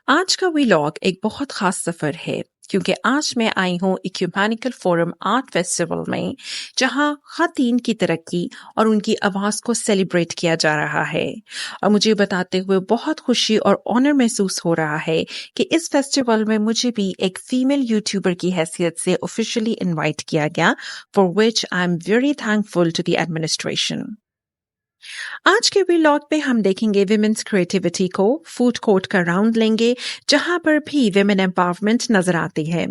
आज का व्लॉग एक बहुत खास सफर है क्योंकि आज मैं आई हूँ इक्यूमेनिकल फोरम आर्ट फेस्टिवल में, जहाँ ख़वातीन की तरक्की और उनकी आवाज़ को सेलिब्रेट किया जा रहा है। और मुझे बताते हुए बहुत खुशी और ऑनर महसूस हो रहा है कि इस फेस्टिवल में मुझे भी एक फीमेल यूट्यूबर की हैसियत से ऑफिशियली इनवाइट किया गया, for which I am very thankful to the administration. आज के व्लॉग पे हम देखेंगे विमेन्स क्रिएटिविटी को, फूड कोर्ट का राउंड लेंगे जहां पर भी विमेन एम्पावरमेंट नजर आती है,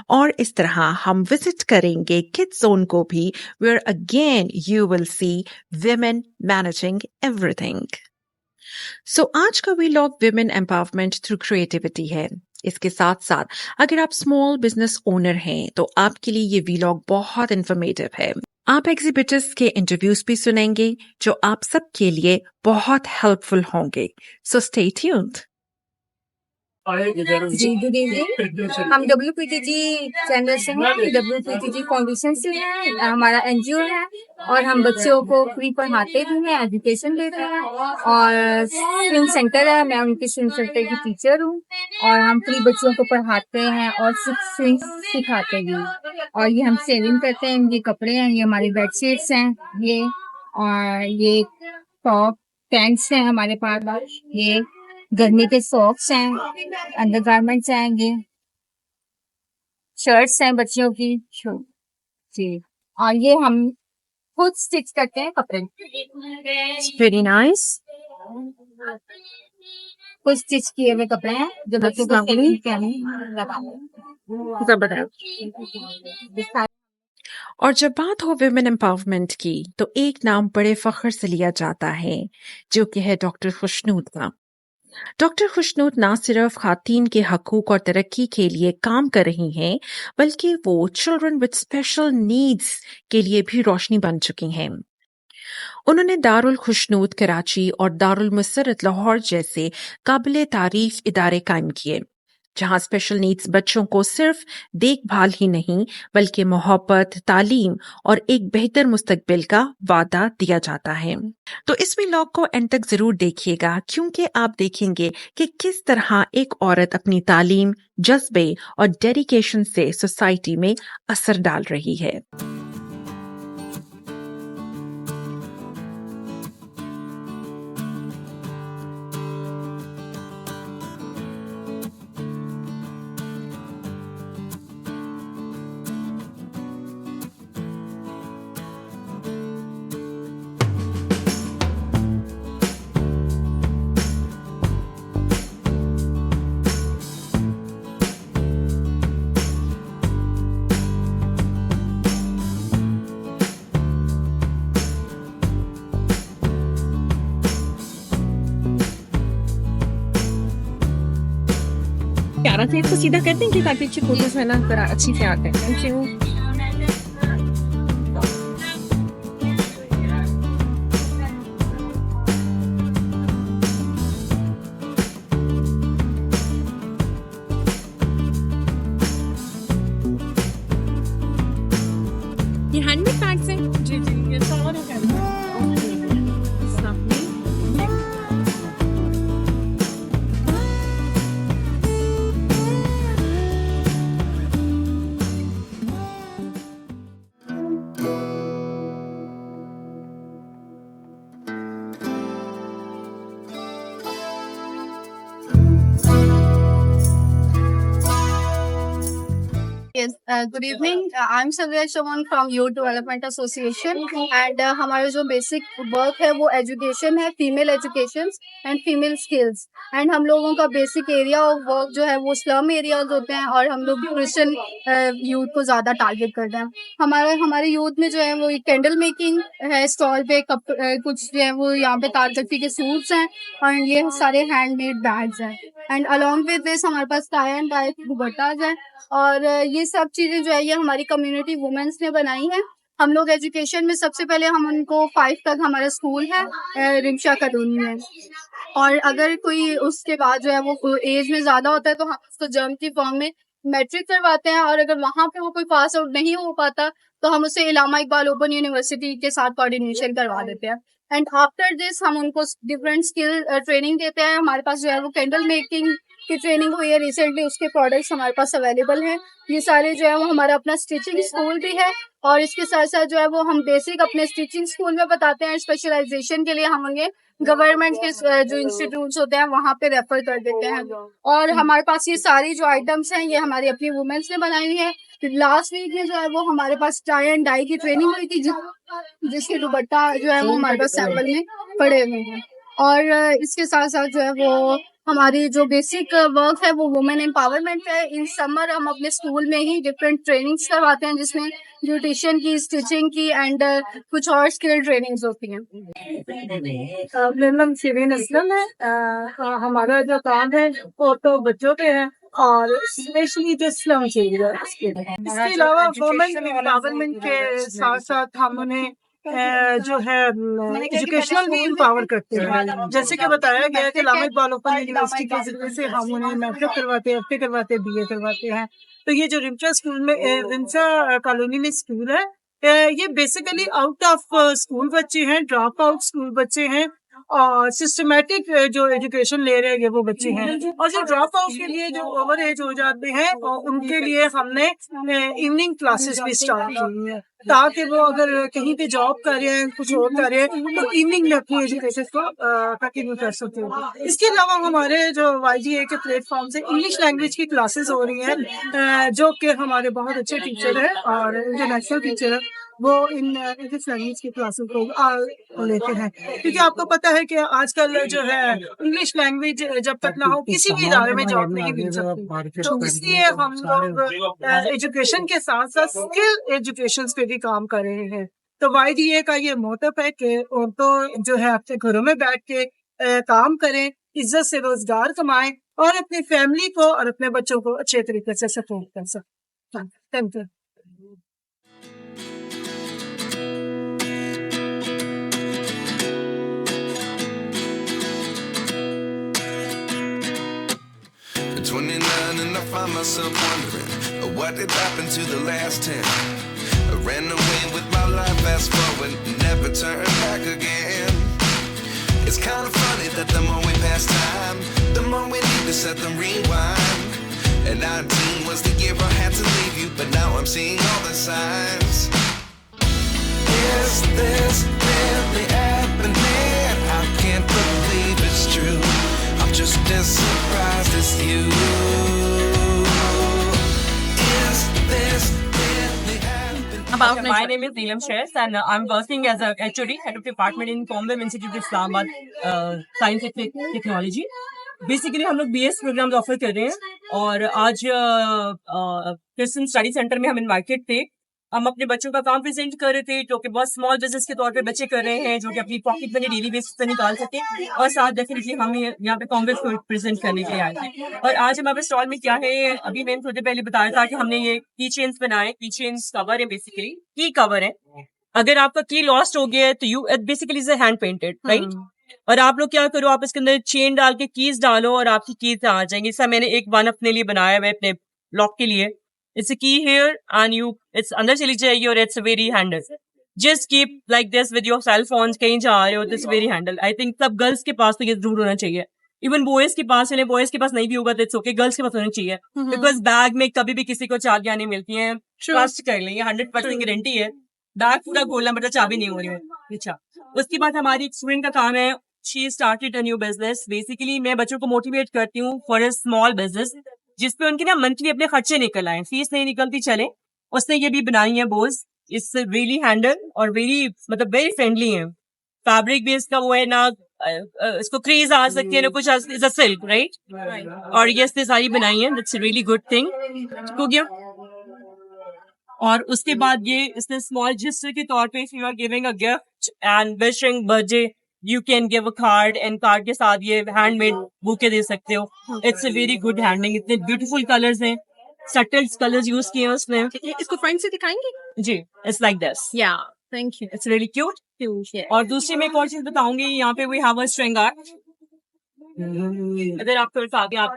और इस तरह हम विजिट करेंगे किड्स जोन को भी, where again you will see women managing everything. So आज का vlog women empowerment through creativity है। इसके साथ साथ अगर आप स्मॉल बिजनेस ओनर हैं तो आपके लिए ये व्लॉग बहुत इंफॉर्मेटिव है। आप एग्जिबिटर्स के इंटरव्यूज भी सुनेंगे जो आप सबके लिए बहुत हेल्पफुल होंगे। So stay tuned. जी गुड इवनिंग। हम WPTG चैनल से हैं, WPTG फाउंडेशन से हैं, हमारा NGO है और हम बच्चों को फ्री पढ़ाते भी हैं, एजुकेशन देते हैं और स्विम सेंटर है, मैं उनके स्विम सेंटर की टीचर हूँ और हम फ्री बच्चों को पढ़ाते हैं और स्विम सिखाते हैं। और ये हम सेलिंग करते हैं, ये कपड़े हैं, ये हमारी बेडशीट्स हैं, ये और ये टॉप पैंट्स हैं हमारे पास, ये गर्मी के सॉक्स हैं, अंडर गारमेंट्स हैं, ये शर्ट्स हैं बच्चियों की जी, और ये हम खुद स्टिच करते हैं कपड़े। Very nice. खुद स्टिच किए हुए कपड़े हैं जो बच्चों को सेलिंग लगा। और जब बात हो विमेन एम्पावरमेंट की तो एक नाम बड़े फख्र से लिया जाता है, जो कि है डॉक्टर खुशनूद का। डॉक्टर खुशनूद न सिर्फ खातीन के हकूक और तरक्की के लिए काम कर रही हैं, बल्कि वो चिल्ड्रन विद स्पेशल नीड्स के लिए भी रोशनी बन चुकी हैं। उन्होंने दारुल खुशनूद कराची और दारुल मुसर्रत लाहौर जैसे काबिले तारीफ इदारे कायम किए, जहां स्पेशल नीड्स बच्चों को सिर्फ देखभाल ही नहीं बल्कि मोहब्बत, तालीम और एक बेहतर मुस्तकबिल का वादा दिया जाता है। तो इस व्लॉग को एंड तक जरूर देखिएगा, क्योंकि आप देखेंगे कि किस तरह एक औरत अपनी तालीम, जज्बे और डेडिकेशन से सोसाइटी में असर डाल रही है। प्यारा से इसको सीधा करते हैं कि ताकि अच्छी फोटोज में ना अच्छी से आते हैं। Thank you. ये हैंडमेड बैग्स हैं? जी जी, ये सारे handmade. Yes, good evening. I'm Savya Chavan from Youth Development Association and हमारा जो बेसिक वर्क है वो एजुकेशन है, female education and female skills. And हम लोगों का बेसिक एरिया ऑफ वर्क जो है वो स्लम एरियाज होते हैं और हम लोग क्रिश्चियन यूथ को ज़्यादा टारगेट करते हैं। हमारे यूथ में जो है वो कैंडल मेकिंग है, स्टॉल पे कुछ जो है वो यहाँ पे तारकसी के सूट्स हैं और ये सारे हैंडमेड बैग्स हैं। एंड अलॉन्ग विद दिस हमारे पास टाई एंड डाई दुपट्टाज हैं और ये सब चीज़ें जो है ये हमारी कम्युनिटी वुमेन्स ने बनाई हैं। हम लोग एजुकेशन में सबसे पहले हम उनको 5 तक हमारा स्कूल है रिमशा कॉलोनी में, और अगर कोई उसके बाद जो है वो एज में ज़्यादा होता है तो हम उसको जर्म की फॉर्म में मैट्रिक करवाते हैं, और अगर वहाँ पे वो कोई पास आउट नहीं हो पाता तो हम उसे इलामा इकबाल ओपन यूनिवर्सिटी के साथ कोऑर्डिनेशन करवा देते हैं। एंड आफ्टर दिस हम उनको डिफरेंट स्किल ट्रेनिंग देते हैं। हमारे पास जो है वो कैंडल मेकिंग की ट्रेनिंग हुई है रिसेंटली, उसके प्रोडक्ट्स हमारे पास अवेलेबल हैं। ये सारे जो है वो हमारा अपना स्टिचिंग स्कूल भी है, और इसके साथ साथ जो है वो हम बेसिक अपने स्टिचिंग स्कूल में बताते हैं। स्पेशलाइजेशन के लिए हम उन्हें गवर्नमेंट के जो इंस्टीट्यूट्स होते हैं वहाँ पे रेफर कर देते हैं। और हमारे पास ये सारी जो आइटम्स हैं ये हमारी अपनी वुमेन्स ने बनाई है। लास्ट वीक में जो है वो हमारे पास टाई एंड डाई की ट्रेनिंग हुई थी, जिसके दुपट्टा जो है वो हमारे पास सैंपल में पड़े हुए हैं। और इसके साथ साथ जो है वो हमारी जो बेसिक वर्क है वो वुमेन एम्पावरमेंट है। इन समर हम अपने स्कूल में ही डिफरेंट ट्रेनिंग्स करवाते हैं, जिसमें ब्यूटिशियन की, स्टिचिंग की एंड कुछ और स्किल ट्रेनिंग्स होती हैं। मेरा नाम शिरीन असलम है। हमारा जो काम है वो तो बच्चों पे है, और स्पेशली जो स्लम एरिया इसके अलावा वुमेन एम्पावरमेंट के साथ साथ हम उन्हें जो है एजुकेशनल भी एम्पावर करते हैं। जैसे कि बताया गया है कि लामा इकबाल ओपन यूनिवर्सिटी के जरिए से हम उन्हें मैट्रिक करवाते हैं, एफए करवाते हैं, बीए करवाते हैं। तो ये जो रिमचा स्कूल में रिमचा कॉलोनी में स्कूल है, ये बेसिकली आउट ऑफ स्कूल बच्चे हैं, ड्रॉप आउट स्कूल बच्चे हैं, और सिस्टमेटिक जो एजुकेशन ले रहे हैं वो बच्चे हैं। और जो ड्रॉप आउट के लिए जो ओवर एज हो जाते हैं और उनके लिए हमने इवनिंग क्लासेस भी स्टार्ट की है, ताकि वो अगर कहीं पे जॉब कर रहे हैं, कुछ और कर रहे हैं, तो इवनिंग में अपनी एजुकेशन को कंटिन्यू कर सकते हैं। इसके अलावा हमारे जो YGA के प्लेटफॉर्म से इंग्लिश लैंग्वेज की क्लासेस हो रही हैं, जो कि हमारे बहुत अच्छे टीचर हैं और इंटरनेशनल टीचर है, वो इन इंग्लिश लैंग्वेज की क्लासेस को लेते हैं। क्योंकि आपको पता है कि आजकल जो है इंग्लिश लैंग्वेज जब तक ना हो किसी भी इदारे में जॉब नहीं मिल सकती, तो इसलिए हम लोग एजुकेशन के साथ साथ स्किल एजुकेशन पे भी काम कर रहे हैं। तो YDA का ये मोटिव है कि औरतों जो है अपने घरों में बैठ के काम करें, इज्जत से रोजगार कमाएं और अपनी फैमिली को और अपने बच्चों को अच्छे तरीके से सपोर्ट कर सकते। Thank you. At 29 and I find myself wondering what did happen to the last 10. I ran away with my life, fast forward, never turn back again. It's kind of funny that the more we pass time, the more we need to set the rewind. And 19 was the year I had to leave you, but now I'm seeing all the signs. Is this really happening? I can't believe it's true. I'm just as surprised as you. Is this really happening? My name is Neelam Shes and I'm working as a HOD, Head of Department in Comweb Institute Islamabad, Science and Technology. Basically हम लोग BS programmes offer कर रहे हैं, और आज Kristen study centre में हम invited थे। हम अपने बच्चों का काम प्रेजेंट कर रहे थे, जो कि बहुत स्मॉल बिजनेस के तौर पे बच्चे कर रहे हैं, जो कि अपनी पॉकेट मनी डेली बेसिस पे निकाल सके, और साथ डेफिनेटली हम यहाँ पे कॉम्वेब को प्रेजेंट करने के लिए आए थे। और आज हमारे स्टॉल में क्या है, अभी मैंने थोड़ी पहले बताया था कि हमने ये की चेन्स बनाए। की चेन्स कवर है, बेसिकली की कवर है। अगर आपका की लॉस्ट हो गया है तो you basically is hand painted, right. और आप लोग क्या करो, आप इसके अंदर चेन डाल के कीज डालो और आपकी कीज आ जाएंगी। इसका मैंने एक वन अपने लिए बनाया है अपने लॉक के लिए। It's a key here and it's अंदर चली जाएगी और it's very handle. Just keep like this with your cell phones, कहीं जा रहे हो, this very handle. I think सब गर्ल्स के पास तो ये जरूर होना चाहिए। इवन बॉयज के पास, चले बॉयज के पास नहीं भी होगा तो इट्स ओके, गर्ल्स के पास होना चाहिए। बिकॉज बैग में कभी भी किसी को चाबियां नहीं मिलती हैं, ट्रस्ट कर लेंगे, 100% गारंटी है। बैग पूरा खोलना पड़ता, चाबी नहीं हो रही है। अच्छा, उसके बाद हमारी एक स्टूडेंट का काम है, she started a new business. Basically मैं बच्चों को मोटिवेट करती हूँ फॉर अ स्मॉल बिजनेस, जिसपे उनके ना मंथली अपने खर्चे निकल आए, फीस नहीं निकलती चले। उसने ये भी बनाई है बोज, इट्स रियली हैंडल और वेरी मतलब वेरी फ्रेंडली है। फैब्रिक भी इसका वो है ना, इसको क्रीज आ सकती है ना कुछ, इज अ सिल्क, राइट। और ये इसने सारी बनाई है, that's a really good thing. हो गया। और उसके बाद ये इसने स्मॉल जेस्चर के तौर पे, you are giving a gift and wishing birthday, you can give a card and card के साथ ये handmade bouquet दे सकते हो। It's a very good handling, इतने beautiful colors हैं, subtle colors use किए हैं उसमें। इसको फ्रेंड से दिखाएंगे? जी, it's like this. Yeah, thank you. It's really cute. Yeah. और दूसरी मैं एक और चीज बताऊंगी, यहाँ पे we have a string art. अगर आपको आगे आप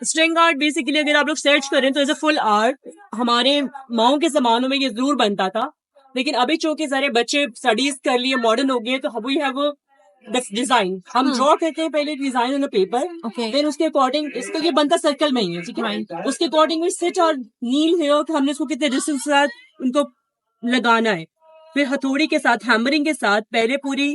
स्ट्रिंग आर्ट बेसिकली अगर आप लोग सर्च करें तो इज अ फुल आर्ट। हमारे माओ के जमानों में ये जरूर बनता था, लेकिन अभी चूंकि सारे बच्चे स्टडीज कर लिए, मॉडर्न हो गए, तो वी हैव डिजाइन हम ड्रॉ करते हैं पहले डिजाइन ऑन पेपर, Okay. फिर उसके अकॉर्डिंग इसको ये बनता सर्कल में ही है, ठीक है, उसके अकॉर्डिंग भी सिट और नील है कि हमने उसको कितने डिस्टेंस के साथ उनको लगाना है, फिर हथौड़ी के साथ हैमरिंग के साथ पहले पूरी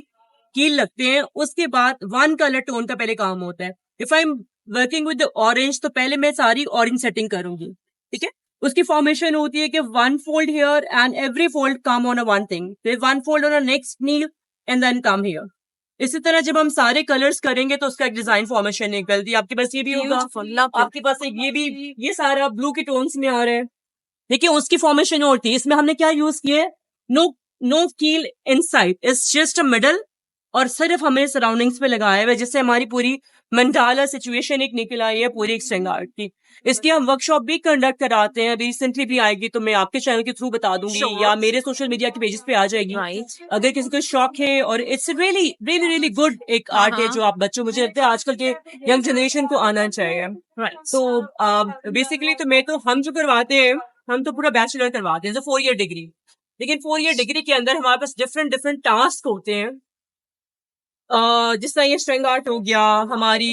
कील लगते हैं, उसके बाद वन कलर टोन का पहले काम होता है। If I am working with orange तो पहले मैं सारी ऑरेंज सेटिंग करूंगी, ठीक है, उसकी फॉर्मेशन होती है कि one fold here and every fold come on a one thing, फिर one fold on a next नील एंड देन कम हियर। इसी तरह जब हम सारे कलर्स करेंगे तो उसका एक डिजाइन फॉर्मेशन निकलती है। आपके पास ये भी होगा, आपके पास एक ये भी, ये सारा ब्लू के टोन्स में आ रहा है, देखिए उसकी फॉर्मेशन और थी। इसमें हमने क्या यूज किया है, नो कील inside, it's just a middle, और सिर्फ हमें सराउंडिंग्स पे लगाया हुआ है, जिससे हमारी पूरी मंडाला सिचुएशन एक निकल आई है पूरी एक स्ट्रिंग आर्ट की। इसकी हम वर्कशॉप भी कंडक्ट कराते हैं, रिसेंटली भी आएगी तो मैं आपके चैनल के थ्रू बता दूंगी या मेरे सोशल मीडिया के पेजेस पे आ जाएगी। Right. अगर किसी को शौक है, और it's really really really good एक आर्ट है जो आप बच्चों, मुझे लगता है आजकल के यंग जनरेशन को आना चाहिए। तो बेसिकली तो मैं तो हम जो करवाते हैं, हम तो पूरा बैचलर करवाते हैं, 4 ईयर डिग्री, लेकिन 4 ईयर डिग्री के अंदर हमारे पास डिफरेंट टास्क होते हैं। जिस तरह ये स्ट्रिंग आर्ट हो गया, हमारी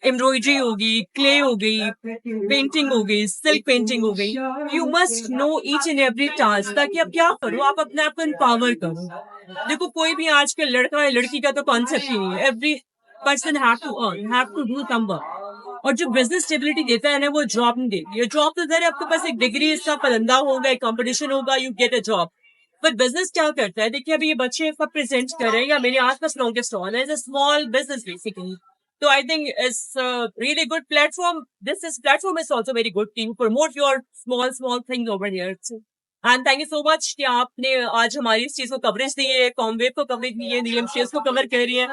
एम्ब्रॉयडरी होगी, क्ले हो गई, पेंटिंग हो गई, सिल्क पेंटिंग हो गई। You must know each and every task, ताकि आप क्या करो, आप अपने आप को एम्पावर करो। देखो कोई भी आजकल लड़का या लड़की का तो कॉन्सेप्ट ही नहीं है, every person have to earn, have to do some work. और जो बिजनेस स्टेबिलिटी देता है ना, वो जॉब नहीं देती है। जॉब तो जरा आपके पास एक डिग्री, इसका पलंदा होगा, एक कंपटीशन होगा, यू गेट अ जॉब। पर बिजनेस क्या करता है, देखिए अभी ये बच्चे सब प्रेजेंट कर रहे हैं, या मेरे आसपास लोगों के स्टॉल है, स्मॉल बिजनेस बेसिकली। तो I think it's really good platform, this platform is also very good to promote your small things over here. And thank you so much कि आपने आज हमारी इस चीज को कवरेज दी है, कॉमवेव को कवरेज दी है, नीलम शेयर्स को कवर कर रही है,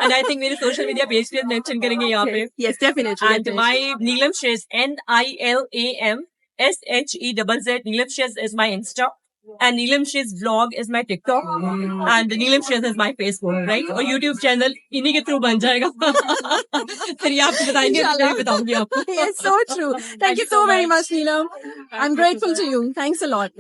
एंड आई थिंक मेरे सोशल मीडिया पेज पे मेंशन करेंगे यहाँ पे। Yes, definitely. And my Neelam Shares, NILAM SHEZZ, Neelam Shares is my Insta, and Neelam Shares vlog is my TikTok, and Neelam Shares is my Facebook, right? और YouTube channel इन्हीं के through बन जाएगा। फिर ये आपको बताएंगे, मैं बताऊंगी आपको। Yes, so true. Thank you so very much, Neelam. I'm grateful to you. Thanks a lot.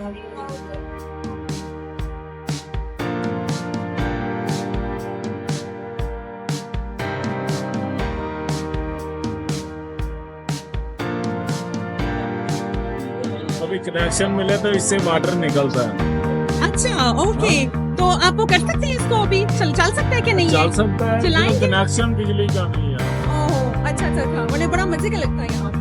अभी कनेक्शन मिले तो इससे वाटर निकलता है। अच्छा, ओके। तो आप वो कर सकते हैं इसको, अभी चल सकता है कि नहीं? चल सकता है, चलाएंगे? कनेक्शन बिजली का नहीं है। ओह, अच्छा। मुझे बड़ा मजे का लगता है यहाँ पे।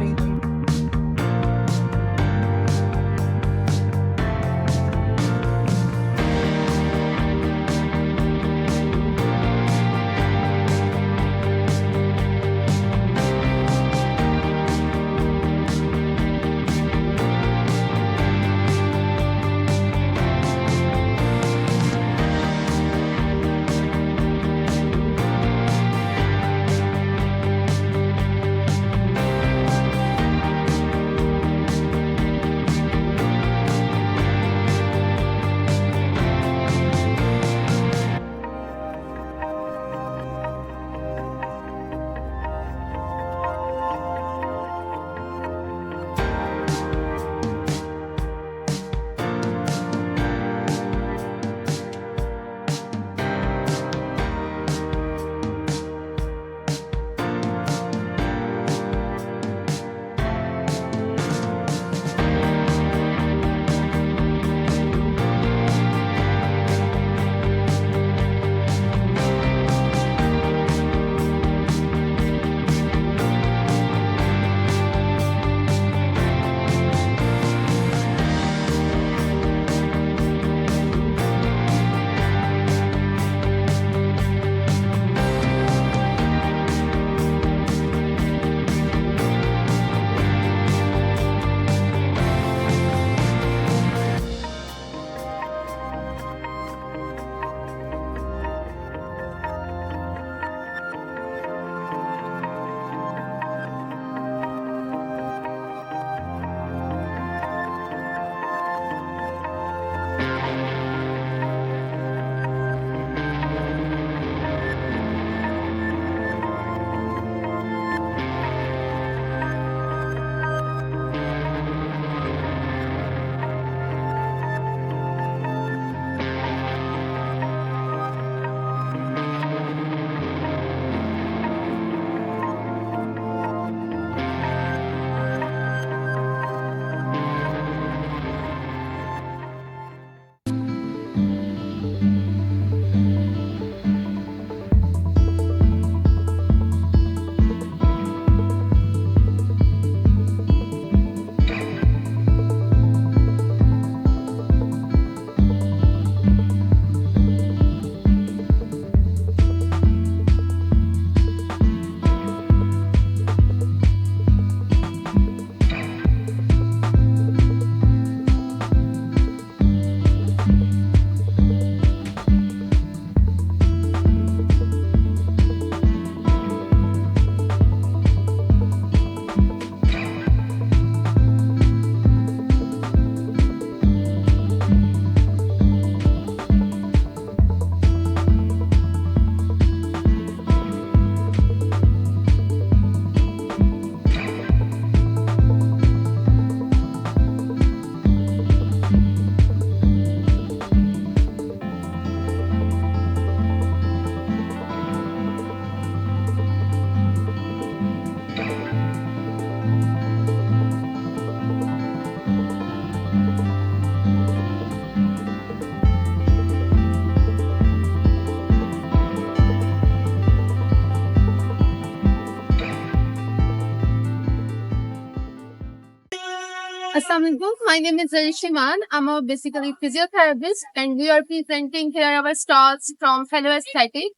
Assalamualaikum. My name is Shiman. I'm a basically physiotherapist, and we are presenting here our stalls from Fellow Aesthetic.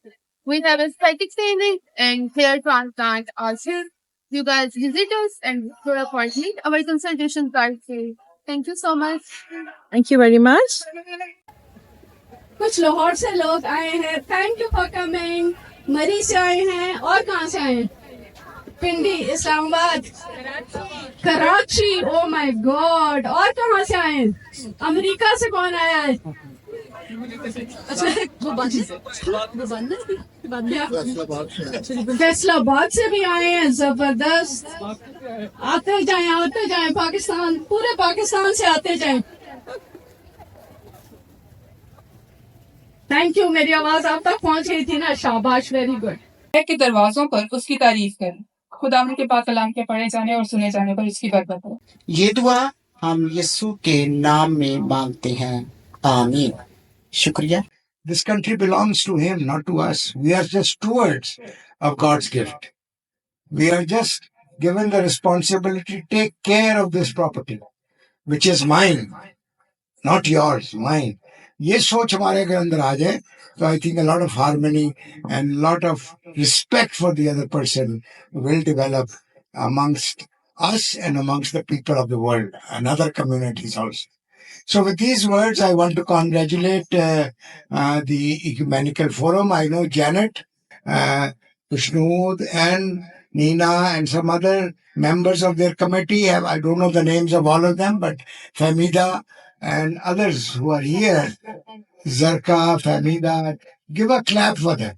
We have aesthetic training and hair transplant also. You guys visit us and for appointment. Our consultations are free. Thank you so much. Thank you very much. कुछ लाहौर से लोग आए हैं. Thank you for coming. Murree से आए हैं और कहाँ से आए हैं? Pindi, Islamabad, Karachi. Oh my god. और कहाँ से आए हैं? अमेरिका से कौन आया है? फैसलाबाद से भी आए हैं. जबरदस्त. आते जाएं पाकिस्तान, पूरे पाकिस्तान से आते जाएं. Thank you. मेरी आवाज आप तक पहुंच गई थी ना. शाबाश. Very good. के दरवाजों पर उसकी तारीफ कर, खुदा के पाक कलाम के पढ़े जाने और सुने जाने पर उसकी बरकत हो. ये दुआ हम यीशु के नाम में मांगते हैं. आमीन. शुक्रिया. This country belongs to him, not to us. We are just stewards of God's gift. We are just given the responsibility to take care of this property, which is mine, not yours, mine. ये सोच हमारे के अंदर आ जाए तो I think a lot of harmony and lot of respect for the other person will develop amongst us and amongst the people of the world and other communities also. So with these words, I want to congratulate the Ecumenical Forum. I know Janet, Kushnood and Nina and some other members of their committee have, I don't know the names of all of them, but Famida and others who are here, Zarka, Famida, give a clap for them.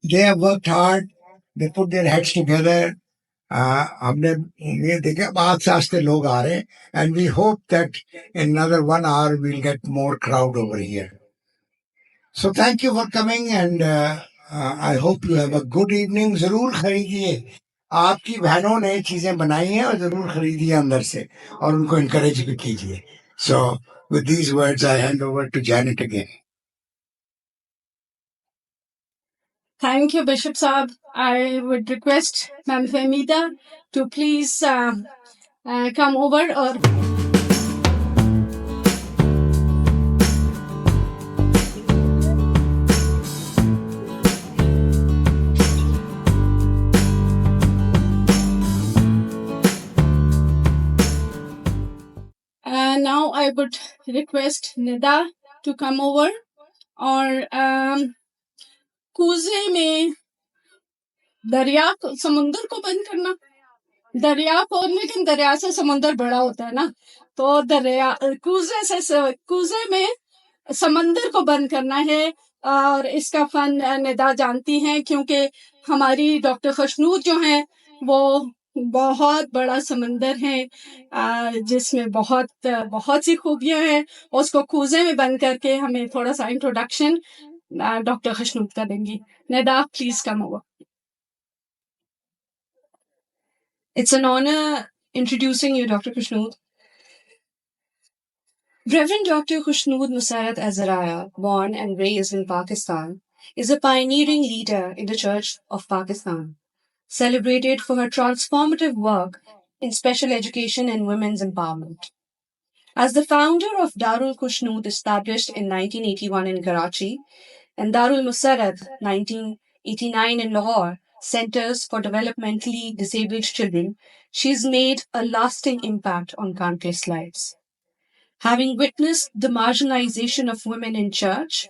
They have worked hard. They put their heads together. हमने ये देखा बहुत से आस्ते लोग आ रहे हैं and we hope that in another 1 hour we'll get more crowd over here. So thank you for coming and I hope you have a good evening. जरूर खरीदिए. आपकी बहनों ने चीजें बनाई हैं और जरूर खरीदिए अंदर से और उनको encourage भी कीजिए. So with these words I hand over to Janet again. Thank you, Bishop Saab. I would request Ma'am Famida to please come over. Or now I would request Nida to come over. और कूजे में दरिया समुंदर को बंद करना. दरिया को, लेकिन दरिया से समुंदर बड़ा होता है ना, तो दरिया कूजे में समंदर को बंद करना है. और इसका फन निदा जानती हैं क्योंकि हमारी डॉक्टर खुशनूद जो हैं वो बहुत बड़ा समंदर है जिसमें बहुत सी खूबियां हैं. उसको कूजे में बंद करके हमें थोड़ा सा इंट्रोडक्शन डॉक्टर खुशनूद का देंगी. Nida, please come over. It's an honor introducing you, Dr. Khushnood. Reverend Dr. Khushnood Musarrat Azariah, born and raised in Pakistan, is a pioneering leader in the Church of Pakistan, celebrated for her transformative work in special education and women's empowerment. As the founder of Darul Khushnood, established in 1981 in Karachi, and Darul Musarrat 1989 in Lahore, Centers for Developmentally Disabled Children, she's made a lasting impact on countless lives. Having witnessed the marginalization of women in church,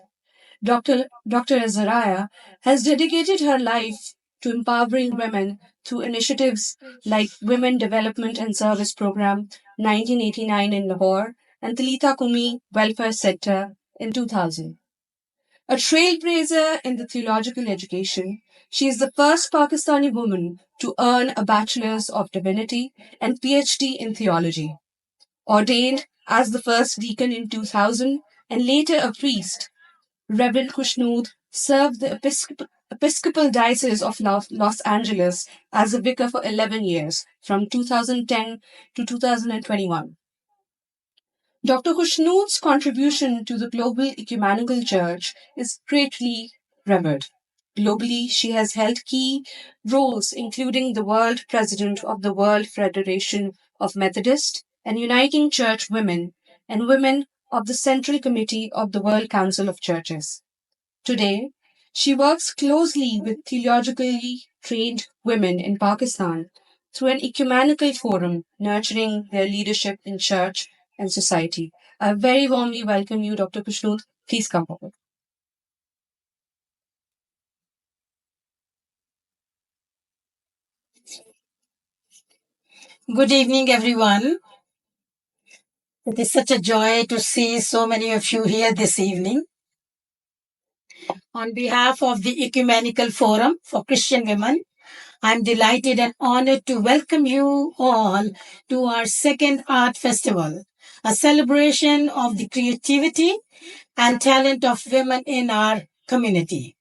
Dr. Azariah has dedicated her life to empowering women through initiatives like Women Development and Service Program 1989 in Lahore and Talita Kumi Welfare Center in 2000. A trailblazer in the theological education, she is the first Pakistani woman to earn a Bachelor's of Divinity and PhD in Theology. Ordained as the first deacon in 2000 and later a priest, Reverend Khushnood served the Episcopal Diocese of Los Angeles as a vicar for 11 years, from 2010 to 2021. Dr. Khushnood's contribution to the global ecumenical church is greatly revered. Globally, she has held key roles, including the World President of the World Federation of Methodist and Uniting Church Women and women of the Central Committee of the World Council of Churches. Today, she works closely with theologically trained women in Pakistan through an ecumenical forum nurturing their leadership in church and society. I very warmly welcome you, Dr. Kushnood. Please come forward. Good evening, everyone. It is such a joy to see so many of you here this evening. On behalf of the Ecumenical Forum for Christian Women, I'm delighted and honored to welcome you all to our second art festival, a celebration of the creativity and talent of women in our community.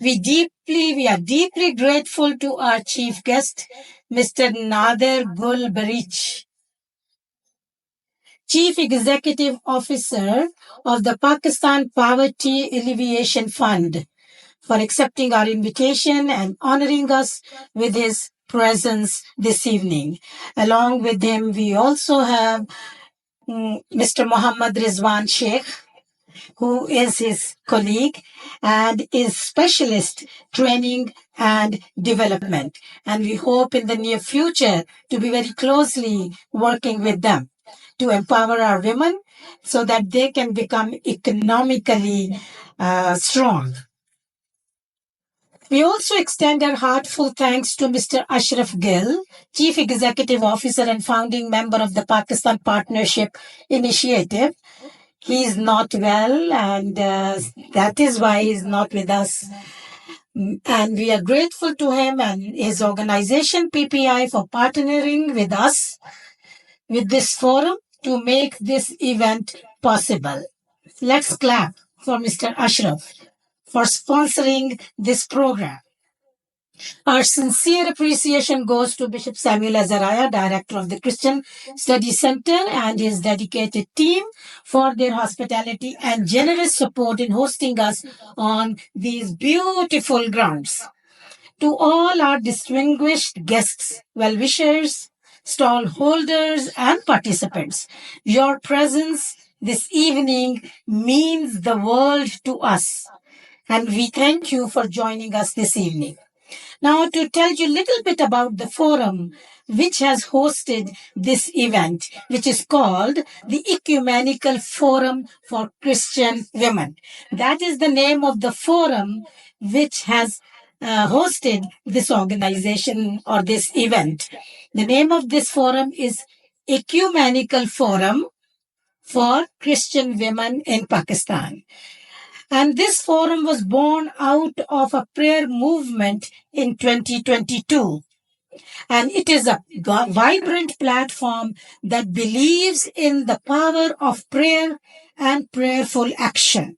We are deeply grateful to our chief guest, Mr. Nader Gul Barich, Chief Executive Officer of the Pakistan Poverty Alleviation Fund, for accepting our invitation and honoring us with his presence this evening. Along with him, we also have Mr. Muhammad Rizwan Sheikh, who is his colleague and is specialist training and development. And we hope in the near future to be very closely working with them to empower our women so that they can become economically strong. We also extend our heartfelt thanks to Mr. Ashraf Gill, Chief Executive Officer and founding member of the Pakistan Partnership Initiative. He is not well, and that is why he is not with us. And we are grateful to him and his organization, PPI, for partnering with us with this forum to make this event possible. Let's clap for Mr. Ashraf for sponsoring this program. Our sincere appreciation goes to Bishop Samuel Azariah, Director of the Christian Studies Center, and his dedicated team for their hospitality and generous support in hosting us on these beautiful grounds. To all our distinguished guests, well-wishers, stall holders, and participants, your presence this evening means the world to us, and we thank you for joining us this evening. Now, to tell you a little bit about the forum which has hosted this event, which is called the Ecumenical Forum for Christian Women. That is the name of the forum which has hosted this organization or this event. The name of this forum is Ecumenical Forum for Christian Women in Pakistan. And this forum was born out of a prayer movement in 2022. And it is a vibrant platform that believes in the power of prayer and prayerful action.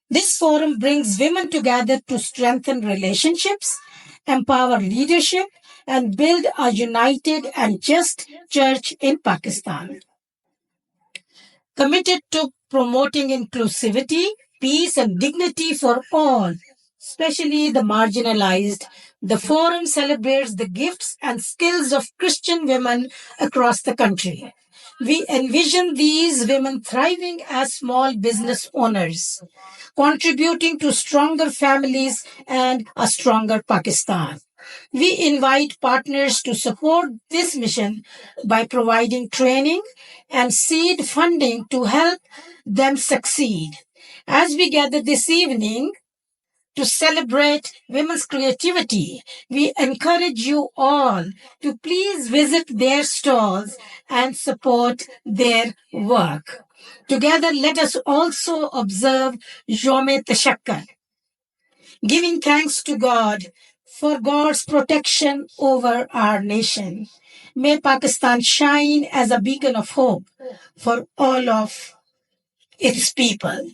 This forum brings women together to strengthen relationships, empower leadership, and build a united and just church in Pakistan. Committed to promoting inclusivity, peace, and dignity for all, especially the marginalized, the forum celebrates the gifts and skills of Christian women across the country. We envision these women thriving as small business owners, contributing to stronger families and a stronger Pakistan. We invite partners to support this mission by providing training and seed funding to help them succeed. As we gather this evening to celebrate women's creativity, we encourage you all to please visit their stalls and support their work. Together, let us also observe Yom Tashakkar, giving thanks to God for God's protection over our nation. May Pakistan shine as a beacon of hope for all of its people.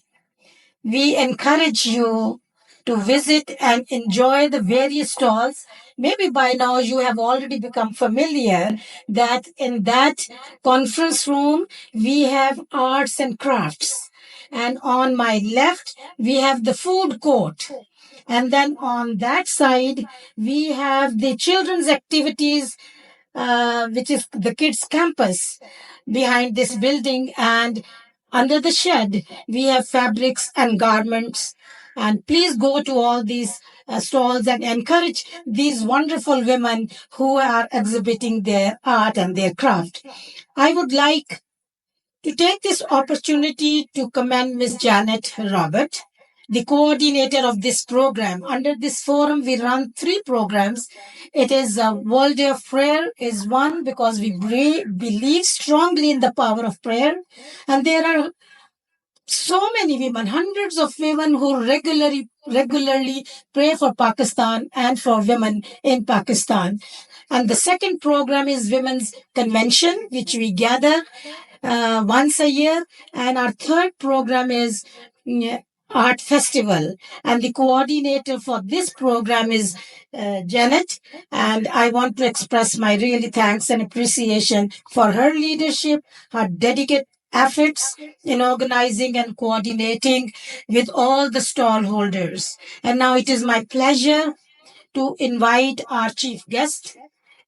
We encourage you to visit and enjoy the various stalls. Maybe by now you have already become familiar that in that conference room we have arts and crafts. And on my left, we have the food court. And then on that side, we have the children's activities which is the kids' campus behind this building. And under the shed, we have fabrics and garments. And please go to all these stalls and encourage these wonderful women who are exhibiting their art and their craft. I would like to take this opportunity to commend Ms. Janet Robert, the coordinator of this program. Under this forum, we run 3 programs. It is World Day of Prayer is one, because we believe strongly in the power of prayer. And there are so many women, hundreds of women who regularly pray for Pakistan and for women in Pakistan. And the second program is Women's Convention, which we gather once a year. And our third program is Art Festival. And the coordinator for this program is Janet. And I want to express my really thanks and appreciation for her leadership, her dedicated efforts in organizing and coordinating with all the stall holders. And now it is my pleasure to invite our chief guest,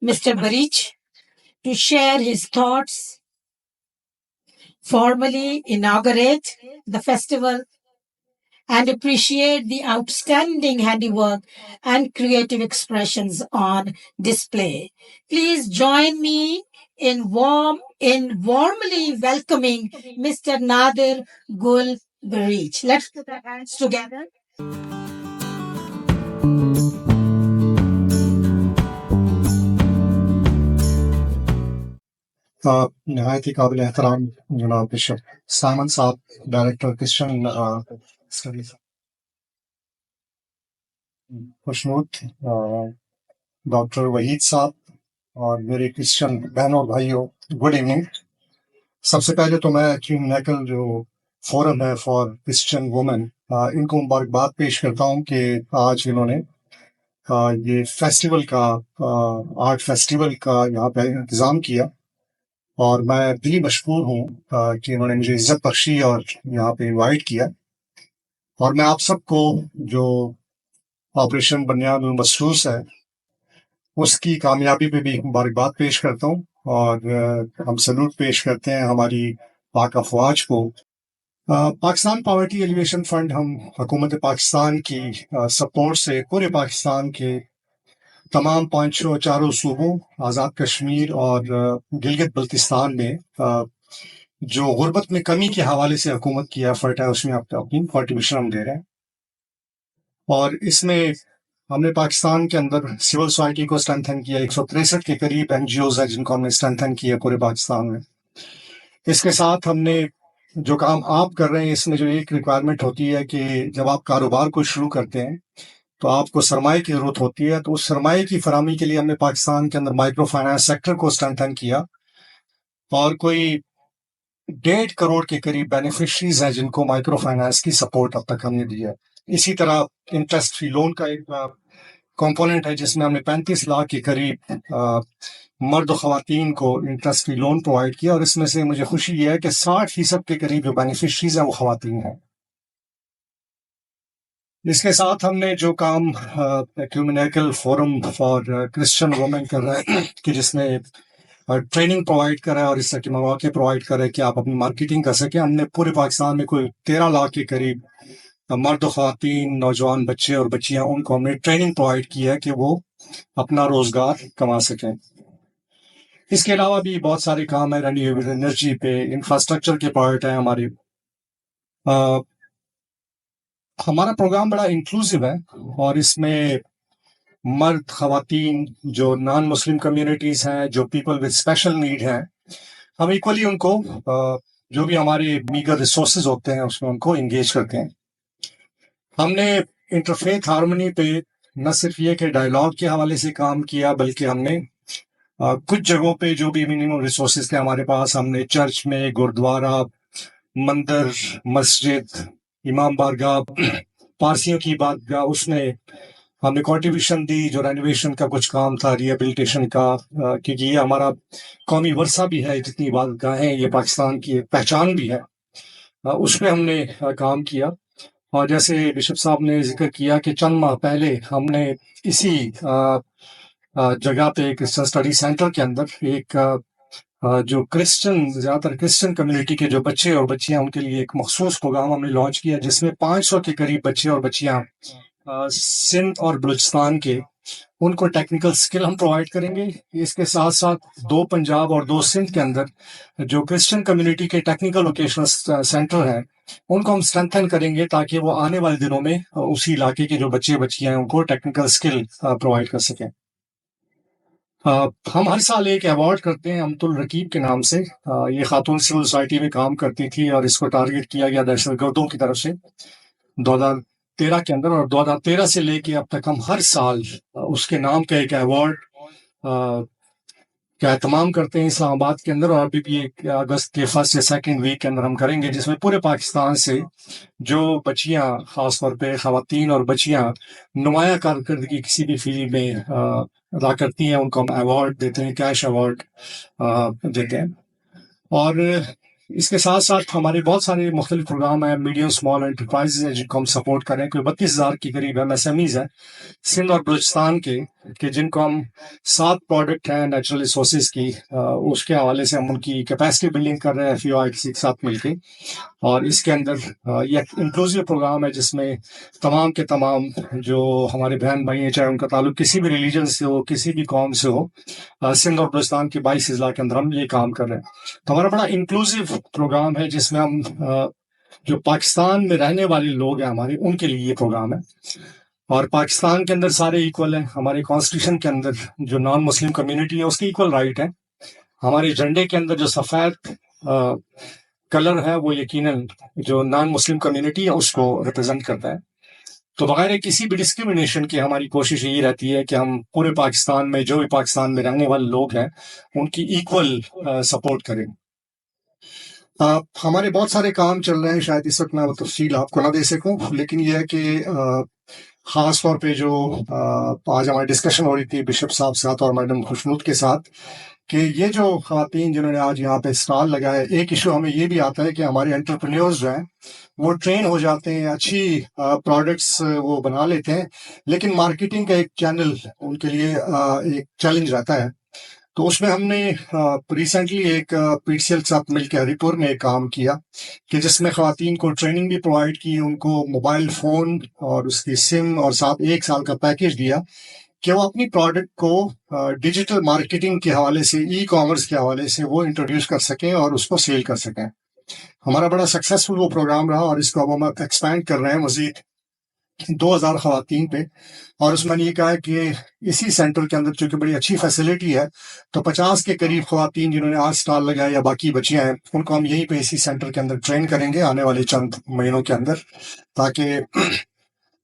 Mr. Barich, to share his thoughts, formally inaugurate the festival, and appreciate the outstanding handiwork and creative expressions on display. Please join me in warmly welcoming Mr. Nadir Gul Barich. Let's put our hands together. नहायत ही काबिल एहतराम जनाब bishop Simon साहब, director Christian studies, खुशनूद doctor Waheed साहब और मेरे Christian बहनों और भाइयों, गुड इवनिंग। सबसे पहले तो मैं एक्यूमेनिकल जो फोरम है फॉर क्रिश्चियन वुमेन, इनको मुबारकबाद पेश करता हूँ कि आज इन्होंने ये फेस्टिवल का आर्ट फेस्टिवल का यहाँ पे इंतज़ाम किया, और मैं दिली मशकूर हूँ कि इन्होंने मुझे इज्जत बख्शी और यहाँ पे इनवाइट किया। और मैं आप सबको जो ऑपरेशन बुनियाद मसरूस है उसकी कामयाबी पे भी मुबारकबाद पेश करता हूँ, और हम सलूट पेश करते हैं हमारी पाक अफवाज को। पाकिस्तान पावर्टी एलिवेशन फंड हम हुकूमत पाकिस्तान की सपोर्ट से पूरे पाकिस्तान के तमाम 504 सूबों, आज़ाद कश्मीर और गिलगित बल्तिस्तान में जो गुर्बत में कमी के हवाले से हुकूमत की एफर्ट है उसमें अपनी कॉन्ट्रीब्यूशन हम दे रहे हैं। और इसमें हमने पाकिस्तान के अंदर सिविल सोसाइटी को स्ट्रेंथन किया, 163 के करीब NGOs हैं जिनको हमने स्ट्रेंथन किया पूरे पाकिस्तान में। इसके साथ हमने जो काम आप कर रहे हैं इसमें जो एक रिक्वायरमेंट होती है कि जब आप कारोबार को शुरू करते हैं तो आपको सरमाए की जरूरत होती है, तो उस सरमाए की फराहमी के लिए हमने पाकिस्तान के अंदर माइक्रो फाइनेंस सेक्टर को स्ट्रेंथन किया, और कोई 1.5 करोड़ के करीब बेनिफिशरीज हैं जिनको माइक्रो फाइनेंस की सपोर्ट अब तक हमने दी है। इसी तरह इंटरेस्ट फ्री लोन का एक कंपोनेंट है जिसमें हमने 35 लाख के करीब मर्द और ख़वातीन को इंटरेस्ट फ्री लोन प्रोवाइड किया, और इसमें से मुझे खुशी ये है कि 60% के करीब जो बेनिफिशरीज हैं वो ख़वातीन हैं। इसके साथ हमने जो काम ecumenical forum for Christian women कर रहा है कि जिसमें ट्रेनिंग प्रोवाइड कर रहा है और इस तरह के मौके प्रोवाइड कर रहा है कि आप अपनी मार्केटिंग कर सकें, हमने पूरे पाकिस्तान में कोई 13 लाख के करीब मर्द ख़वातीन, नौजवान बच्चे और बच्चियां, उनको हमने ट्रेनिंग प्रोवाइड की है कि वो अपना रोजगार कमा सकें। इसके अलावा भी बहुत सारे काम है रिन्यूएबल एनर्जी पे, इंफ्रास्ट्रक्चर के पार्ट है हमारे। हमारा प्रोग्राम बड़ा इंक्लूसिव है और इसमें मर्द, ख़वातीन, जो नॉन मुस्लिम कम्युनिटीज़ हैं, जो पीपल विद स्पेशल नीड हैं, हम इक्वली उनको जो भी हमारे मीगर रिसोर्सेज होते हैं उसमें उनको इंगेज करते हैं। हमने इंटरफेथ हार्मनी पे न सिर्फ ये कि डायलॉग के हवाले से काम किया, बल्कि हमने कुछ जगहों पे जो भी मिनिमम रिसोर्सेज थे हमारे पास, हमने चर्च में, गुरुद्वारा, मंदिर, मस्जिद, इमाम बारगाह, पारसियों की बारगाह, उसमें हमने कंट्रीब्यूशन दी। जो रेनोवेशन का कुछ काम था, रिहेबिलिटेशन का, क्योंकि ये हमारा कौमी वर्सा भी है, जितनी बारगाहें ये पाकिस्तान की एक पहचान भी है, उसमें हमने काम किया। और जैसे बिशप साहब ने जिक्र किया कि चंद माह पहले हमने इसी जगह पे क्रिश्चियन स्टडी सेंटर के अंदर एक जो ज्यादातर क्रिश्चियन कम्युनिटी के जो बच्चे और बच्चियां उनके लिए एक मखसूस प्रोग्राम हमने लॉन्च किया, जिसमें 500 के करीब बच्चे और बच्चियां सिंध और बलूचिस्तान के उनको टेक्निकल स्किल हम प्रोवाइड करेंगे। इसके साथ साथ 2 पंजाब और 2 सिंध के अंदर जो क्रिश्चियन कम्युनिटी के टेक्निकल वोकेशनल सेंटर हैं उनको हम स्ट्रेंथन करेंगे, ताकि वो आने वाले दिनों में उसी इलाके के जो बच्चे बच्चियां हैं उनको टेक्निकल स्किल प्रोवाइड कर सकें। हम हर साल एक अवार्ड करते हैं अमतुल रकीब के नाम से। ये खातून सिविल सोसाइटी में काम करती थी और इसको टारगेट किया गया दहशतगर्दों की तरफ से 2013 के अंदर, और 2013 से लेके अब तक हम हर साल उसके नाम का एक अवार्ड का एहतमाम करते हैं इस्लामाबाद के अंदर, और अभी भी एक अगस्त के 1st या 2nd वीक के अंदर हम करेंगे, जिसमें पूरे पाकिस्तान से जो बच्चियां, खासतौर पे खवातीन और बच्चियां नुमाया कारकर्दगी किसी भी फील्ड में अदा करती हैं, उनको हम अवार्ड देते हैं, कैश अवार्ड देते हैं। और इसके साथ साथ हमारे बहुत सारे मुख्तलिफ प्रोग्राम हैं, मीडियम स्मॉल एंटरप्राइजेज हैं जिनको हम सपोर्ट करें। कोई 32,000 के करीब MSMEs हैं सिंध और बलूचिस्तान के जिनको हम 7 प्रोडक्ट हैं नेचुरल रिसोर्सेज की, उसके हवाले से हम उनकी कैपेसिटी बिल्डिंग कर रहे हैं FUI के साथ मिलकर। और इसके अंदर ये इंक्लूसिव प्रोग्राम है जिसमें तमाम के तमाम जो हमारे बहन भाई हैं, चाहे उनका ताल्लुक किसी भी रिलीजन से हो, किसी भी कौम से हो, सिंध और बलूचिस्तान के 22 अजला के अंदर हम ये काम कर रहे हैं। तो हमारा बड़ा इंक्लूसिव प्रोग्राम है जिसमें हम जो पाकिस्तान में रहने वाले लोग हैं हमारे, उनके लिए ये प्रोग्राम है। और पाकिस्तान के अंदर सारे इक्वल हैं। हमारे कॉन्स्टिट्यूशन के अंदर जो नॉन मुस्लिम कम्युनिटी है उसकी इक्वल राइट है। हमारे झंडे के अंदर जो सफ़ेद कलर है वो यकीनन जो नॉन मुस्लिम कम्युनिटी है उसको रिप्रेजेंट करता है। तो बगैर किसी भी डिस्क्रिमिनेशन के हमारी कोशिश यही रहती है कि हम पूरे पाकिस्तान में जो भी पाकिस्तान में रहने वाले लोग हैं उनकी इक्वल सपोर्ट करें। हमारे बहुत सारे काम चल रहे हैं, शायद इस वक्त मैं वो तफसील आपको ना दे सकूं, लेकिन यह है कि खास तौर पे जो आज हमारी डिस्कशन हो रही थी बिशप साहब साथ और मैडम खुशनूद के साथ, कि ये जो ख़वातीन जिन्होंने आज यहाँ पे स्टॉल लगाया, एक इशू हमें ये भी आता है कि हमारे एंटरप्रेन्योर्स जो हैं वो ट्रेन हो जाते हैं, अच्छी प्रोडक्ट्स वो बना लेते हैं, लेकिन मार्केटिंग का एक चैनल उनके लिए एक चैलेंज रहता है। तो उसमें हमने रिसेंटली एक PTCL के साथ मिलकर हरिपुर में एक काम किया कि जिसमें ख़वातीन को ट्रेनिंग भी प्रोवाइड की, उनको मोबाइल फ़ोन और उसकी सिम और साथ 1 साल का पैकेज दिया कि वो अपनी प्रोडक्ट को डिजिटल मार्केटिंग के हवाले से, ई-कॉमर्स के हवाले से वो इंट्रोड्यूस कर सकें और उसको सेल कर सकें। हमारा बड़ा सक्सेसफुल वो प्रोग्राम रहा और इसको अब हम एक्सपैंड कर रहे हैं मजीद 2000 ख़वातीन पे। और उसमें ये कहा है कि इसी सेंटर के अंदर चूंकि बड़ी अच्छी फैसिलिटी है, तो 50 के करीब ख़वातीन जिन्होंने आज स्टॉल लगाया या बाकी बच्चियां हैं उनको हम यहीं पे इसी सेंटर के अंदर ट्रेन करेंगे आने वाले चंद महीनों के अंदर, ताकि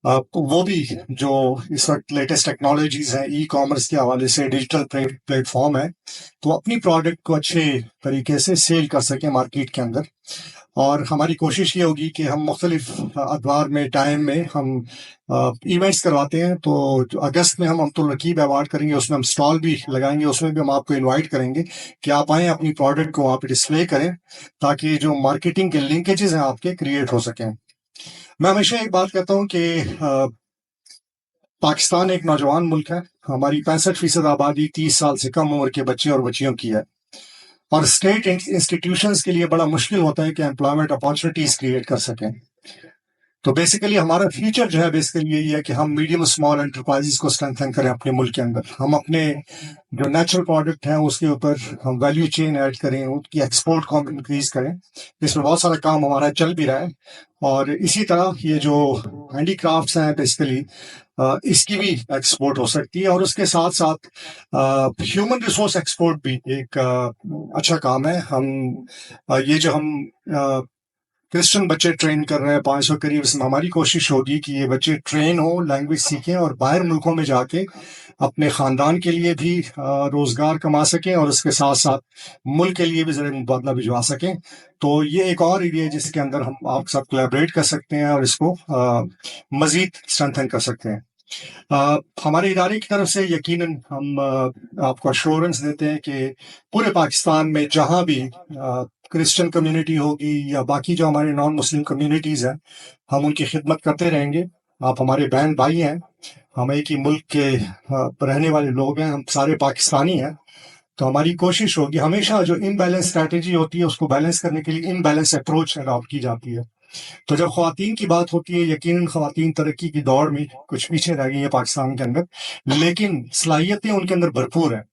वो भी जो इस वक्त लेटेस्ट टेक्नोलॉजीज हैं, ई-कॉमर्स के हवाले से डिजिटल प्लेटफॉर्म है, तो अपनी प्रोडक्ट को अच्छे तरीके से सेल कर सकें मार्केट के अंदर। और हमारी कोशिश ये होगी कि हम मुख्तलिफ अदवार में, टाइम में हम इवेंट्स करवाते हैं। तो अगस्त में हम अमतुल रकीब अवार्ड करेंगे, उसमें हम स्टॉल भी लगाएंगे, उसमें भी हम आपको इनवाइट करेंगे कि आप आएँ, अपनी प्रोडक्ट को वहाँ पे डिस्प्ले करें, ताकि जो मार्केटिंग के लिंकेजेस हैं आपके क्रिएट हो सकें। मैं हमेशा एक बात कहता हूँ कि पाकिस्तान एक नौजवान मुल्क है। हमारी 65% आबादी 30 साल से कम उम्र के बच्चे और बच्चियों की है, और स्टेट इंस्टीट्यूशंस के लिए बड़ा मुश्किल होता है कि एम्प्लॉयमेंट अपॉर्चुनिटीज क्रिएट कर सकें। तो बेसिकली हमारा फ्यूचर जो है बेसिकली यही है कि हम मीडियम स्मॉल एंटरप्राइजेस को स्ट्रेंथन करें अपने मुल्क के अंदर। हम अपने जो नेचुरल प्रोडक्ट हैं उसके ऊपर हम वैल्यू चेन ऐड करें, उनकी एक्सपोर्ट को हम इंक्रीज करें। इसमें बहुत सारा काम हमारा चल भी रहा है। और इसी तरह ये जो हैंडीक्राफ्ट्स हैं बेसिकली इसकी भी एक्सपोर्ट हो सकती है। और उसके साथ साथ ह्यूमन रिसोर्स एक्सपोर्ट भी एक अच्छा काम है। ये जो हम क्रिश्चियन बच्चे ट्रेन कर रहे हैं 500 करीब, इसमें हमारी कोशिश होगी कि ये बच्चे ट्रेन हो, लैंग्वेज सीखें और बाहर मुल्कों में जाके अपने ख़ानदान के लिए भी रोज़गार कमा सकें और उसके साथ साथ मुल्क के लिए भी ज़रा मुबादला भिजवा सकें। तो ये एक और एरिया है जिसके अंदर हम आपके साथ कोलैबोरेट कर सकते हैं और इसको मज़ीद स्ट्रेंथन कर सकते हैं। हमारे इदारे की तरफ से यकीनन हम आपको अश्योरेंस देते हैं कि पूरे पाकिस्तान में जहाँ भी क्रिश्चियन कम्युनिटी होगी या बाकी जो हमारे नॉन मुस्लिम कम्युनिटीज़ हैं, हम उनकी खिदमत करते रहेंगे। आप हमारे बहन भाई हैं हम एक ही मुल्क के रहने वाले लोग हैं, हम सारे पाकिस्तानी हैं। तो हमारी कोशिश होगी हमेशा जो इम्बैलेंस स्ट्रैटेजी होती है उसको बैलेंस करने के लिए इम्बैलेंस अप्रोच अडॉप्ट की जाती है। तो जब ख्वातीन की बात होती है, यकीनन ख्वातीन तरक्की की दौड़ में कुछ पीछे रह गई है पाकिस्तान के अंदर, लेकिन सलाहियतें उनके अंदर भरपूर है।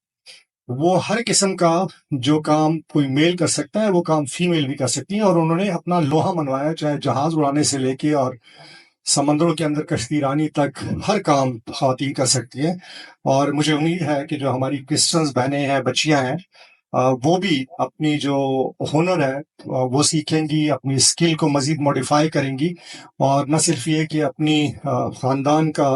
वो हर किस्म का जो काम कोई मेल कर सकता है वो काम फीमेल भी कर सकती है, और उन्होंने अपना लोहा मनवाया, चाहे जहाज उड़ाने से लेके और समंदरों के अंदर कश्ती रानी तक हर काम ख्वातीन कर सकती है। और मुझे उम्मीद है कि जो हमारी क्रिश्चियंस बहनें हैं, बच्चियां हैं, वो भी अपनी जो हुनर है वो सीखेंगी, अपनी स्किल को मजीद मॉडिफाई करेंगी, और न सिर्फ ये कि अपनी ख़ानदान का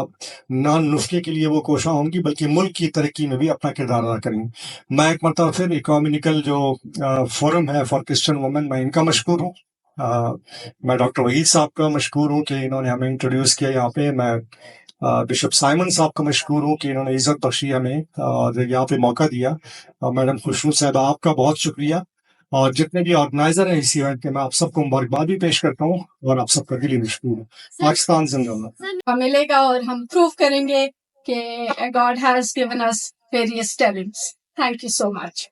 नान नुस्खे के लिए वो कोशा होंगी, बल्कि मुल्क की तरक्की में भी अपना किरदार अदा करेंगी। मैं एक मरतबा फिर इकोनॉमिकल जो फोरम है फॉर क्रिश्चियन वुमेन, मैं इनका मशकूर हूँ। मैं डॉक्टर वहीद साहब का मशकूर हूँ कि इन्होंने हमें इंट्रोड्यूस किया यहाँ पे। मैं बिशप साइमन साहब का मशकूर हूँ कि इन्होंने इज्जत बख्शी हमें और यहाँ पे मौका दिया। मैडम खुशबू साहब, आपका बहुत शुक्रिया, और जितने भी ऑर्गेनाइजर हैं इस इवेंट के, मैं आप सबको मुबारकबाद भी पेश करता हूँ और आप सबका दिली मशकूर हूँ। पाकिस्तान जिंदाबाद। मिलेगा और हम प्रूव करेंगे कि God has given us various talents. Thank you so much.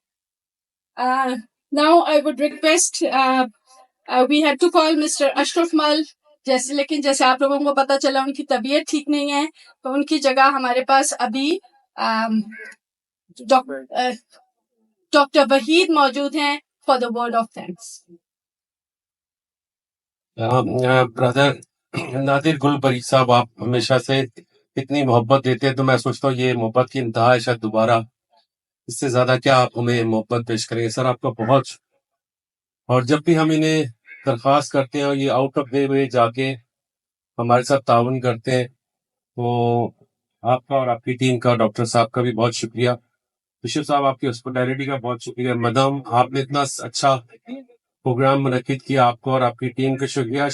Now I would request, we had to call mister Ashraf Mal, जैसे आप लोगों को पता चला उनकी तबीयत ठीक नहीं है, तो उनकी जगह हमारे पास अभी डॉक्टर वहीद मौजूद हैं for the word of thanks. Brother Nadir Gulbari साहब, आप हमेशा से इतनी मोहब्बत देते हैं, तो मैं सोचता हूँ ये मोहब्बत की इंतहा है, शायद दोबारा इससे ज्यादा क्या आप हमें मोहब्बत पेश करेंगे। सर आपका बहुत, और जब भी हम इन्हें दरख्वास्त करते हैं और ये आउट ऑफ वे जाके हमारे साथ ताउन करते हैं, तो आपका और आपकी टीम का, डॉक्टर साहब का भी बहुत शुक्रिया। बिशप साहब आपकी हॉस्पिटैलिटी का बहुत शुक्रिया। मैडम आपने इतना अच्छा प्रोग्राम मुनक्किद किया, आपको और आपकी टीम का शुक्रिया।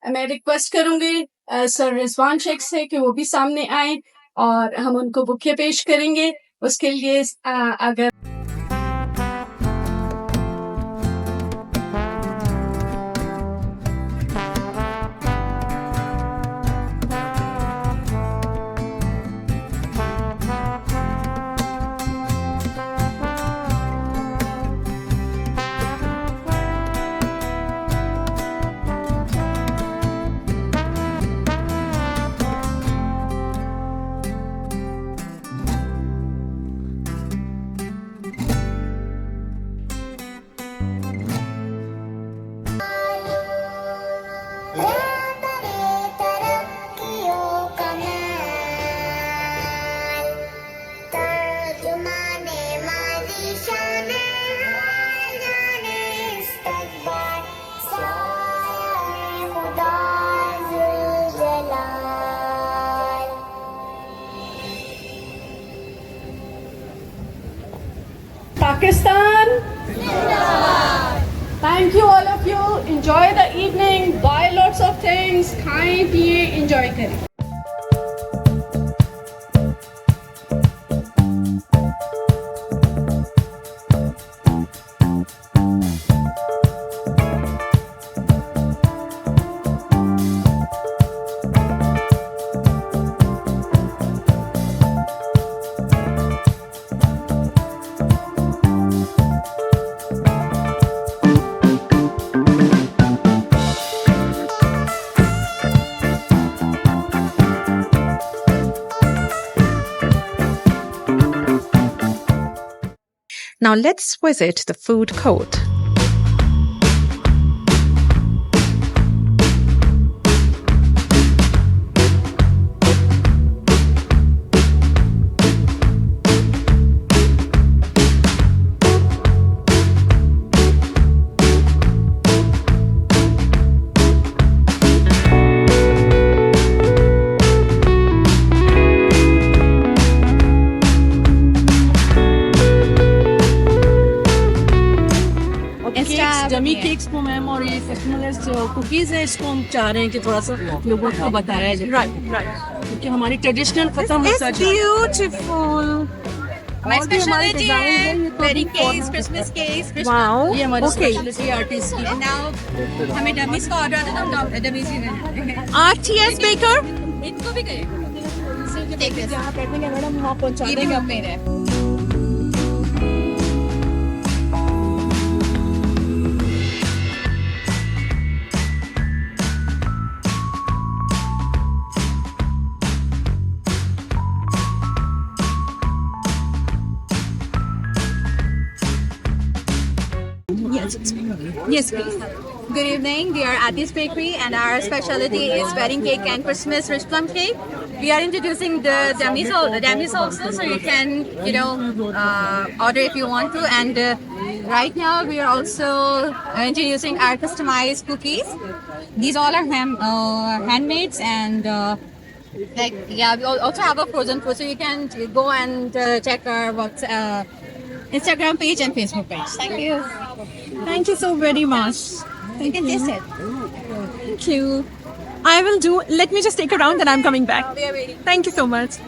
मैं रिक्वेस्ट करूंगी सर रिजवान शेख से कि वो भी सामने आए और हम उनको बुके पेश करेंगे। उसके लिए अगर Pakistan. Thank you all of you. Enjoy the evening. Buy lots of things. खाएं पिए enjoy करें. Now let's visit the food court. Cookies है इसको हम चाह रहे हैं कि थोड़ा सा लोगों को बताया जाए, राइट क्योंकि हमारी ट्रेडिशनल खत्म होता जा रहा है। Beautiful My specialty is wedding cakes, Christmas cakes, Christmas. Wow ये हमारी ओके स्पेशलिटी आर्टिस्ट की And now हमें डमीज का ऑर्डर आता है तो हम डमीज ही में RTS बेकर इनको भी करें जहाँ बैठेंगे मैडम वहाँ पहुँचा ये भी देंगे। कम में है Yes, please. Good evening. We are at this bakery, and our specialty is wedding cake and Christmas rich plum cake. We are introducing the dummies also, so you can, order if you want to. And right now, we are also introducing our customized cookies. These all are handmade, and we also have a frozen food, so you can go and check our Instagram page and Facebook page. Thank you. Thank you so very much. You can taste it. Thank you. I will do. Let me just take a round and I'm coming back. We are waiting. Thank you so much.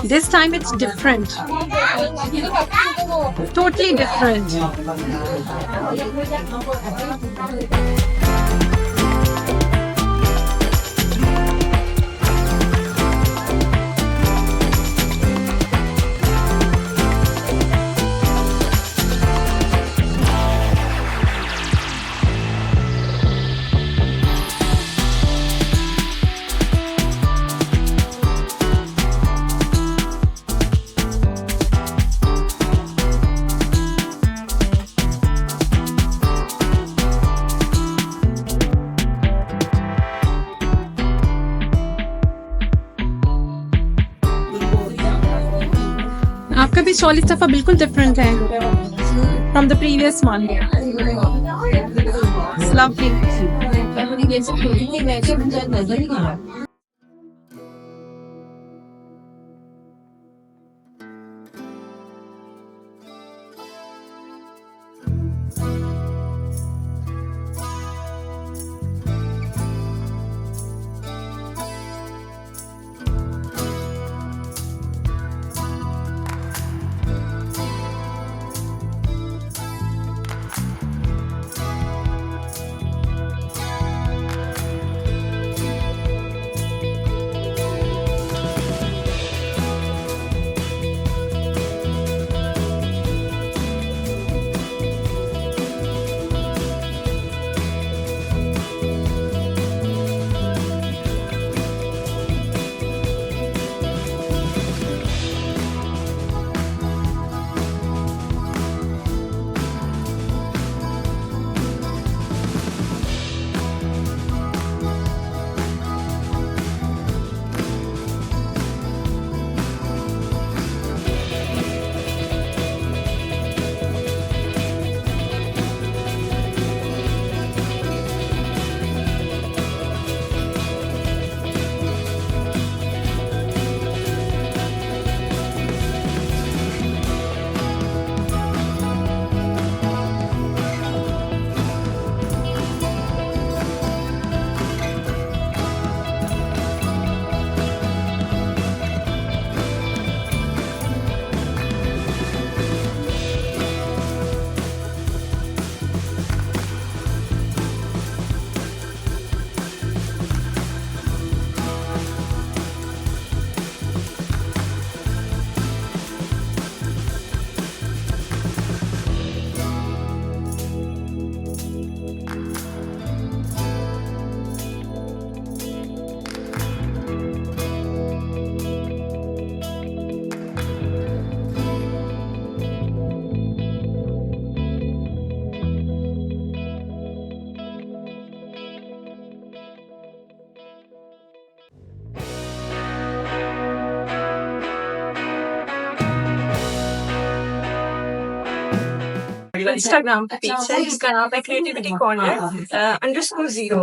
This time it's different. Totally different. आपका भी shawl इस दफा बिल्कुल different है from the previous one. Lovely. Instagram पे page है जिसका नाम है क्रिएटिविटी कॉर्नर_0।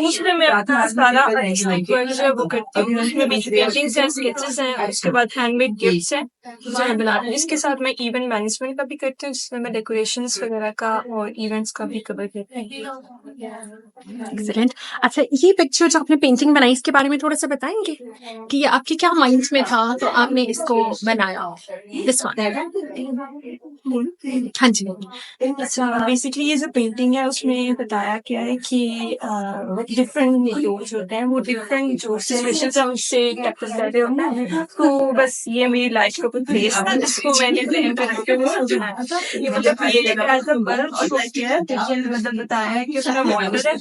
उसमें मैं अपना सारा वर्क जो है वो करती हूँ। उसमें बीच पेंटिंग्स हैं, स्केचेस हैं, उसके बाद हैंडमेड गिफ्ट्स हैं जो मैं बनाती हूँ। इसके साथ मैं इवेंट मैनेजमेंट का भी करती हूँ, जिसमें मैं डेकोरेशंस वगैरह का और इवेंट्स का भी कवर करती हूँ। एक्सीलेंट। अच्छा, ये पिक्चर जो आपने पेंटिंग बनाई इसके बारे में थोड़ा सा बताएंगे कि ये आपके क्या माइंड में था तो आपने इसको बनाया? This one. हाँ जी। अच्छा, बेसिकली ये जो पेंटिंग है उसमें बताया गया है कि डिफरेंट लोग होते हैं, वो डिफरेंट जो सिचुएशंस है उससे कैप्चर कर रहे होते हैं। तो बस ये मेरी लाइफ का कुछ फेस था जिसको मैंने पेंट करके बनाया। ये मतलब ये एज अ बल्ब शो किया है, मतलब बताया है कि उसमें वाटर है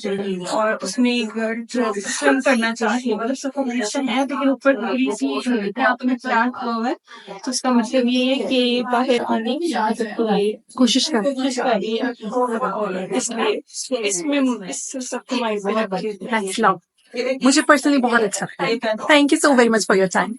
और उसमें एक गर्ल जो स्विम करना चाहिए, मतलब सफोकेशन है लेकिन ऊपर थोड़ी सी आपने प्लांट हुआ है, तो उसका मतलब ये है कि बाहर आने की कोशिश कर रही है। इसलिए इसमें इस सबको माइंड में रखिए। मुझे पर्सनली बहुत अच्छा लगता है। Thank you so very much for your time.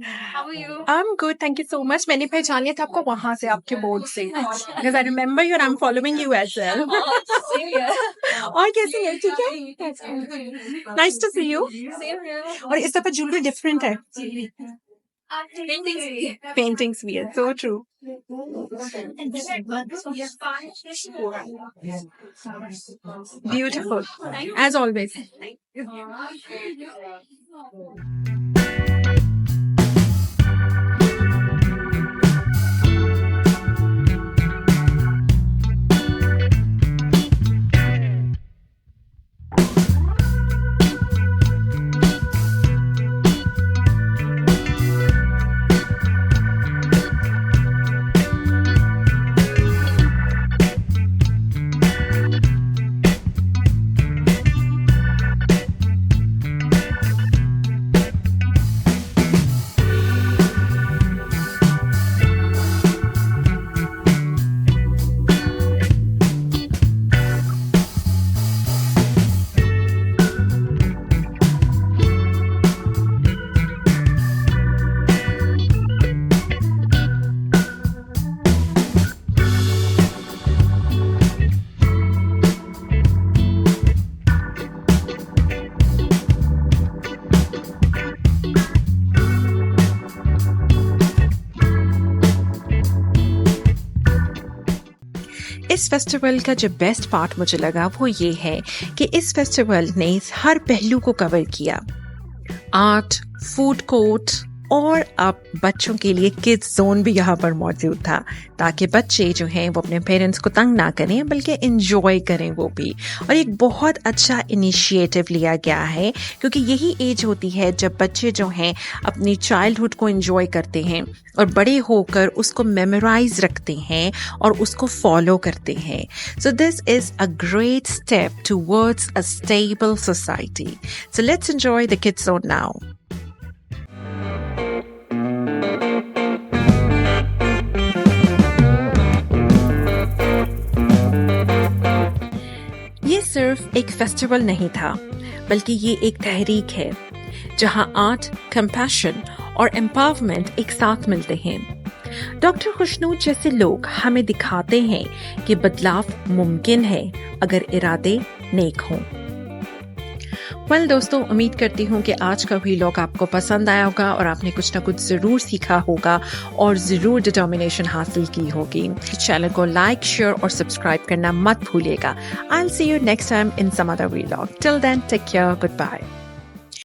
How are you? I'm good, thank you so much. मैंने पहचान लिया था आपको वहाँ से, आपके बोर्ड से, because I remember you and I'm following you as well. और कैसी है? ठीक है? Nice to see you. और इस दफा ज्वेलरी डिफरेंट है. Paintings भी है, so true. Beautiful, as always. इस फेस्टिवल का जो बेस्ट पार्ट मुझे लगा वो ये है कि इस फेस्टिवल ने हर पहलू को कवर किया. आर्ट, फूड कोर्ट और अब बच्चों के लिए किड्स जोन भी यहाँ पर मौजूद था, ताकि बच्चे जो हैं वो अपने पेरेंट्स को तंग ना करें बल्कि एंजॉय करें वो भी. और एक बहुत अच्छा इनिशिएटिव लिया गया है, क्योंकि यही एज होती है जब बच्चे जो हैं अपनी चाइल्डहुड को एंजॉय करते हैं और बड़े होकर उसको मेमोराइज रखते हैं और उसको फॉलो करते हैं. So this is a great step towards a stable society. So let's enjoy the kids zone now. ये सिर्फ एक फेस्टिवल नहीं था, बल्कि ये एक तहरीक है जहां आर्ट, कंपैशन और एम्पावरमेंट एक साथ मिलते हैं. डॉक्टर खुशनूद जैसे लोग हमें दिखाते हैं कि बदलाव मुमकिन है अगर इरादे नेक हों. वेल दोस्तों, उम्मीद करती हूँ कि आज का व्लॉग आपको पसंद आया होगा और आपने कुछ ना कुछ ज़रूर सीखा होगा और ज़रूर डिटर्मिनेशन हासिल की होगी. चैनल को लाइक, शेयर और सब्सक्राइब करना मत भूलिएगा. I will see you next time in some other vlog. Till then take care, good bye.